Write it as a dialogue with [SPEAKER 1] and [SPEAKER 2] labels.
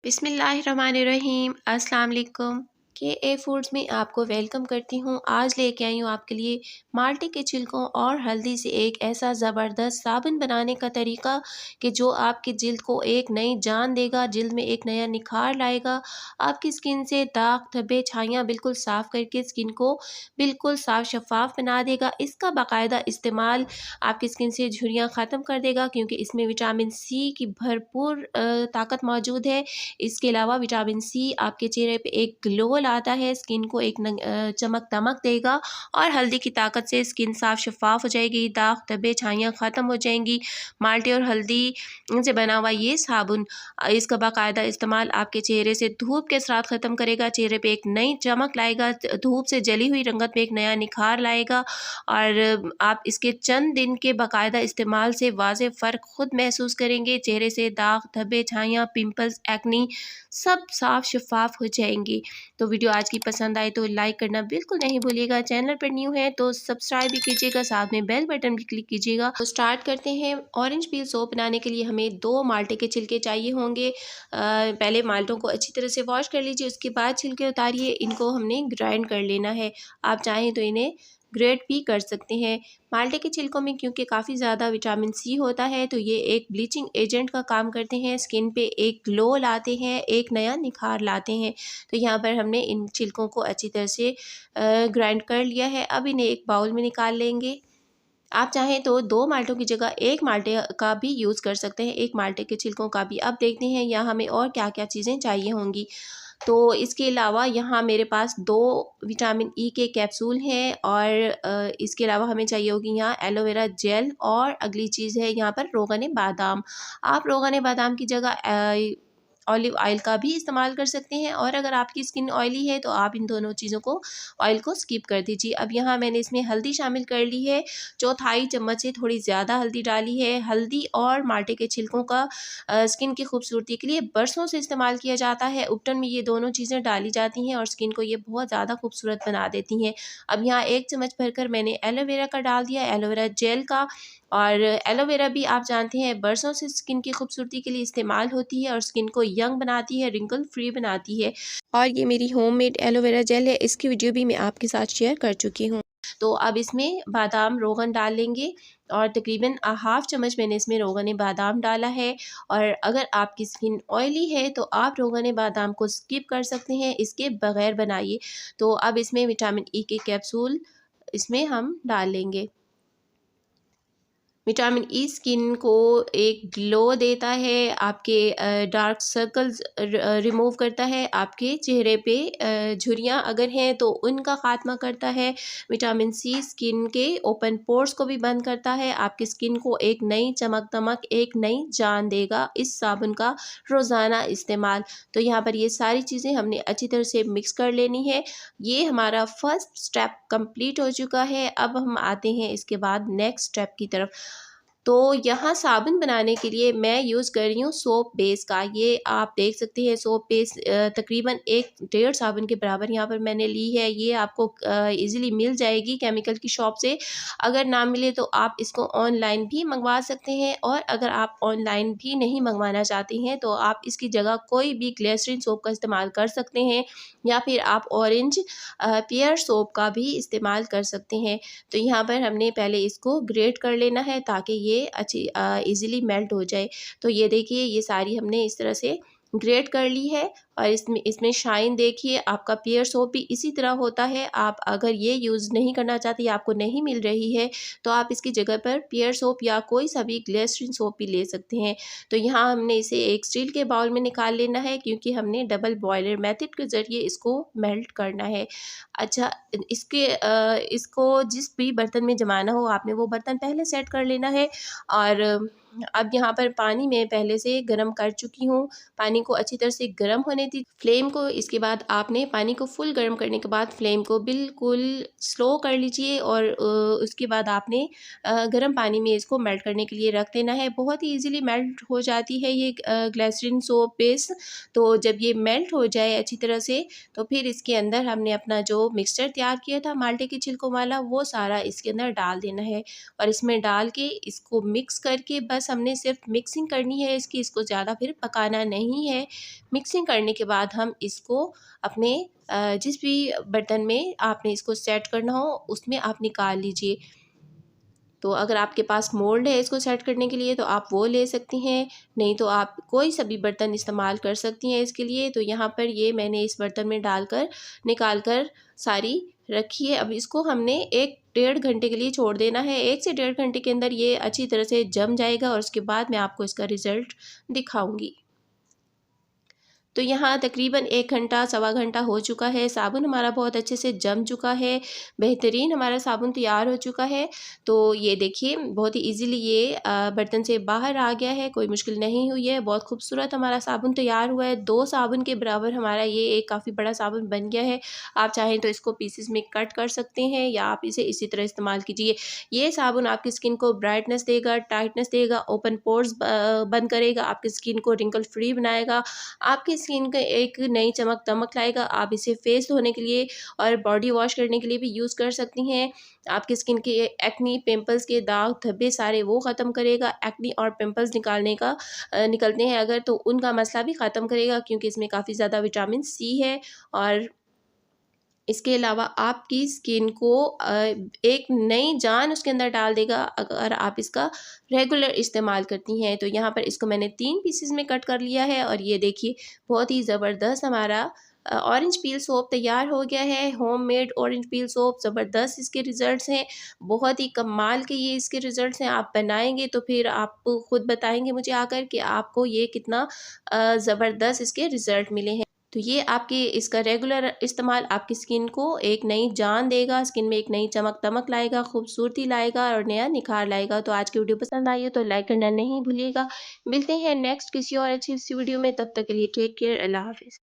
[SPEAKER 1] बिस्मिल्लाहिर्रहमानिर्रहीम। अस्सलाम वालेकुम। KA फूड्स में आपको वेलकम करती हूँ। आज लेके आई हूँ आपके लिए माल्टे के छिलकों और हल्दी से एक ऐसा ज़बरदस्त साबुन बनाने का तरीका कि जो आपकी जिल्द को एक नई जान देगा, जिल्द में एक नया निखार लाएगा, आपकी स्किन से दाग धब्बे छाइयाँ बिल्कुल साफ़ करके स्किन को बिल्कुल साफ़ शफ़ाफ़ बना देगा। इसका बाकायदा इस्तेमाल आपकी स्किन से झुर्रियाँ ख़त्म कर देगा, क्योंकि इसमें विटामिन C की भरपूर ताकत मौजूद है। इसके अलावा विटामिन C आपके चेहरे पे एक ग्लो लाता है, स्किन को एक चमक दमक देगा और हल्दी की ताकत से स्किन साफ शफाफ हो जाएगी, दाग धब्बे छाइयाँ ख़त्म हो जाएंगी। माल्टे और हल्दी से बना हुआ ये साबुन, इसका बाकायदा इस्तेमाल आपके चेहरे से धूप के असरात ख़त्म करेगा, चेहरे पे एक नई चमक लाएगा, धूप से जली हुई रंगत में एक नया निखार लाएगा और आप इसके चंद दिन के बाकायदा इस्तेमाल से वाज़े फ़र्क खुद महसूस करेंगे। चेहरे से दाग धब्बे छाइयाँ, पिंपल्स, एक्नी सब साफ शफाफ हो जाएंगी। तो वीडियो आज की पसंद आए तो लाइक करना बिल्कुल नहीं भूलिएगा। चैनल पर न्यू है तो सब्सक्राइब भी कीजिएगा, साथ में बेल बटन भी क्लिक कीजिएगा। तो स्टार्ट करते हैं। ऑरेंज पील सोप बनाने के लिए हमें 2 माल्टे के छिलके चाहिए होंगे। पहले माल्टों को अच्छी तरह से वॉश कर लीजिए, उसके बाद छिलके उतारिए। इनको हमने ग्राइंड कर लेना है। आप चाहें तो इन्हें ग्रेट भी कर सकते हैं। माल्टे के छिलकों में क्योंकि काफ़ी ज़्यादा विटामिन C होता है, तो ये एक ब्लीचिंग एजेंट का काम करते हैं, स्किन पे एक ग्लो लाते हैं, एक नया निखार लाते हैं। तो यहाँ पर हमने इन छिलकों को अच्छी तरह से ग्राइंड कर लिया है। अब इन्हें एक बाउल में निकाल लेंगे। आप चाहें तो 2 माल्टों की जगह 1 माल्टे का भी यूज़ कर सकते हैं, 1 माल्टे के छिलकों का भी। अब देखते हैं यहाँ हमें और क्या-क्या चीज़ें चाहिए होंगी। तो इसके अलावा यहाँ मेरे पास 2 विटामिन E के कैप्सूल हैं और इसके अलावा हमें चाहिए होगी यहाँ एलोवेरा जेल और अगली चीज़ है यहाँ पर रोगन बादाम। आप रोगन बादाम की जगह ऑलिव ऑयल का भी इस्तेमाल कर सकते हैं, और अगर आपकी स्किन ऑयली है तो आप इन दोनों चीज़ों को ऑयल को स्किप कर दीजिए। अब यहाँ मैंने इसमें हल्दी शामिल कर ली है, चौथाई चम्मच से थोड़ी ज़्यादा हल्दी डाली है। हल्दी और माल्टे के छिलकों का स्किन की खूबसूरती के लिए बरसों से इस्तेमाल किया जाता है। उपटन में ये दोनों चीज़ें डाली जाती हैं और स्किन को ये बहुत ज़्यादा खूबसूरत बना देती हैं। अब यहाँ 1 चम्मच भरकर मैंने एलोवेरा का डाल दिया, एलोवेरा जेल का। और एलोवेरा भी आप जानते हैं बरसों से स्किन की खूबसूरती के लिए इस्तेमाल होती है और स्किन को यंग बनाती है, रिंकल फ्री बनाती है। और ये मेरी होममेड एलोवेरा जेल है, इसकी वीडियो भी मैं आपके साथ शेयर कर चुकी हूँ। तो अब इसमें बादाम रोगन डाल लेंगे और तकरीबन हाफ़ चम्मच मैंने इसमें रोगन बादाम डाला है। और अगर आपकी स्किन ऑयली है तो आप रोगन बादाम को स्किप कर सकते हैं, इसके बगैर बनाइए। तो अब इसमें विटामिन E के कैप्सूल इसमें हम डाल लेंगे। विटामिन E स्किन को एक ग्लो देता है, आपके डार्क सर्कल्स रिमूव करता है, आपके चेहरे पे झुर्रियाँ अगर हैं तो उनका ख़ात्मा करता है। विटामिन C स्किन के ओपन पोर्स को भी बंद करता है, आपकी स्किन को एक नई चमक दमक, एक नई जान देगा इस साबुन का रोज़ाना इस्तेमाल। तो यहाँ पर ये सारी चीज़ें हमने अच्छी तरह से मिक्स कर लेनी है। ये हमारा फर्स्ट स्टेप कंप्लीट हो चुका है। अब हम आते हैं इसके बाद नेक्स्ट स्टेप की तरफ। तो यहाँ साबुन बनाने के लिए मैं यूज़ कर रही हूँ सोप बेस का। ये आप देख सकते हैं सोप बेस तकरीबन 1 डेढ़ साबुन के बराबर यहाँ पर मैंने ली है। ये आपको ईज़िली मिल जाएगी केमिकल की शॉप से। अगर ना मिले तो आप इसको ऑनलाइन भी मंगवा सकते हैं, और अगर आप ऑनलाइन भी नहीं मंगवाना चाहते हैं तो आप इसकी जगह कोई भी ग्लिसरीन सोप का इस्तेमाल कर सकते हैं, या फिर आप ऑरेंज पियर सोप का भी इस्तेमाल कर सकते हैं। तो यहाँ पर हमने पहले इसको ग्रेट कर लेना है ताकि ये अच्छी ईज़िली मेल्ट हो जाए। तो ये देखिए ये सारी हमने इस तरह से ग्रेट कर ली है, और इसमें शाइन देखिए। आपका पियर सोप भी इसी तरह होता है। आप अगर ये यूज़ नहीं करना चाहते या आपको नहीं मिल रही है तो आप इसकी जगह पर पियर सोप या कोई सा भी ग्लिसरीन सोप भी ले सकते हैं। तो यहाँ हमने इसे एक स्टील के बाउल में निकाल लेना है, क्योंकि हमने डबल बॉयलर मेथड के ज़रिए इसको मेल्ट करना है। अच्छा, इसको जिस भी बर्तन में जमाना हो आपने वो बर्तन पहले सेट कर लेना है। और अब यहाँ पर पानी मैं पहले से गर्म कर चुकी हूँ। पानी को अच्छी तरह से गर्म होने दी फ्लेम को। इसके बाद आपने पानी को फुल गर्म करने के बाद फ्लेम को बिल्कुल स्लो कर लीजिए, और उसके बाद आपने गर्म पानी में इसको मेल्ट करने के लिए रख देना है। बहुत ही ईज़िली मेल्ट हो जाती है ये ग्लिसरीन सोप बेस। तो जब ये मेल्ट हो जाए अच्छी तरह से, तो फिर इसके अंदर हमने अपना जो मिक्सचर तैयार किया था माल्टे के छिलकों वाला, वो सारा इसके अंदर डाल देना है। और इसमें डाल के इसको मिक्स करके बस बस हमने सिर्फ मिक्सिंग करनी है इसकी, इसको ज़्यादा फिर पकाना नहीं है। मिक्सिंग करने के बाद हम इसको अपने जिस भी बर्तन में आपने इसको सेट करना हो उसमें आप निकाल लीजिए। तो अगर आपके पास मोल्ड है इसको सेट करने के लिए तो आप वो ले सकती हैं, नहीं तो आप कोई सा भी बर्तन इस्तेमाल कर सकती हैं इसके लिए। तो यहाँ पर ये मैंने इस बर्तन में डालकर निकाल कर सारी रखी है। अब इसको हमने 1 डेढ़ घंटे के लिए छोड़ देना है। 1 से डेढ़ घंटे के अंदर ये अच्छी तरह से जम जाएगा और उसके बाद मैं आपको इसका रिज़ल्ट दिखाऊँगी। तो यहाँ तकरीबन 1 घंटा सवा घंटा हो चुका है, साबुन हमारा बहुत अच्छे से जम चुका है, बेहतरीन हमारा साबुन तैयार हो चुका है। तो ये देखिए बहुत ही ईज़िली ये बर्तन से बाहर आ गया है, कोई मुश्किल नहीं हुई है, बहुत खूबसूरत हमारा साबुन तैयार हुआ है। 2 साबुन के बराबर हमारा ये एक काफ़ी बड़ा साबुन बन गया है। आप चाहें तो इसको पीसेस में कट कर सकते हैं या आप इसे इसी तरह इस्तेमाल कीजिए। ये साबुन आपकी स्किन को ब्राइटनेस देगा, टाइटनेस देगा, ओपन पोर्स बंद करेगा, आपकी स्किन को रिंकल फ्री बनाएगा, आपकी स्किन को एक नई चमक दमक लाएगा। आप इसे फेस धोने के लिए और बॉडी वॉश करने के लिए भी यूज़ कर सकती हैं। आपकी स्किन के एक्नी, पिंपल्स के दाग धब्बे सारे वो ख़त्म करेगा। एक्नी और पिंपल्स निकलते हैं अगर तो उनका मसला भी ख़त्म करेगा, क्योंकि इसमें काफ़ी ज़्यादा विटामिन सी है। और इसके अलावा आपकी स्किन को एक नई जान उसके अंदर डाल देगा अगर आप इसका रेगुलर इस्तेमाल करती हैं। तो यहाँ पर इसको मैंने 3 पीसेस में कट कर लिया है और ये देखिए बहुत ही ज़बरदस्त हमारा ऑरेंज पील सोप तैयार हो गया है। होममेड ऑरेंज पील सोप, ज़बरदस्त इसके रिज़ल्ट्स हैं, बहुत ही कमाल के ये इसके रिज़ल्ट्स हैं। आप बनाएँगे तो फिर आप खुद बताएँगे मुझे आकर कि आपको ये कितना ज़बरदस्त इसके रिज़ल्ट मिले हैं। तो ये आपकी इसका रेगुलर इस्तेमाल आपकी स्किन को एक नई जान देगा, स्किन में एक नई चमक-दमक लाएगा, खूबसूरती लाएगा और नया निखार लाएगा। तो आज की वीडियो पसंद आई हो तो लाइक करना नहीं भूलिएगा। मिलते हैं नेक्स्ट किसी और अच्छी सी वीडियो में, तब तक के लिए टेक केयर, अल्लाह हाफ़िज़।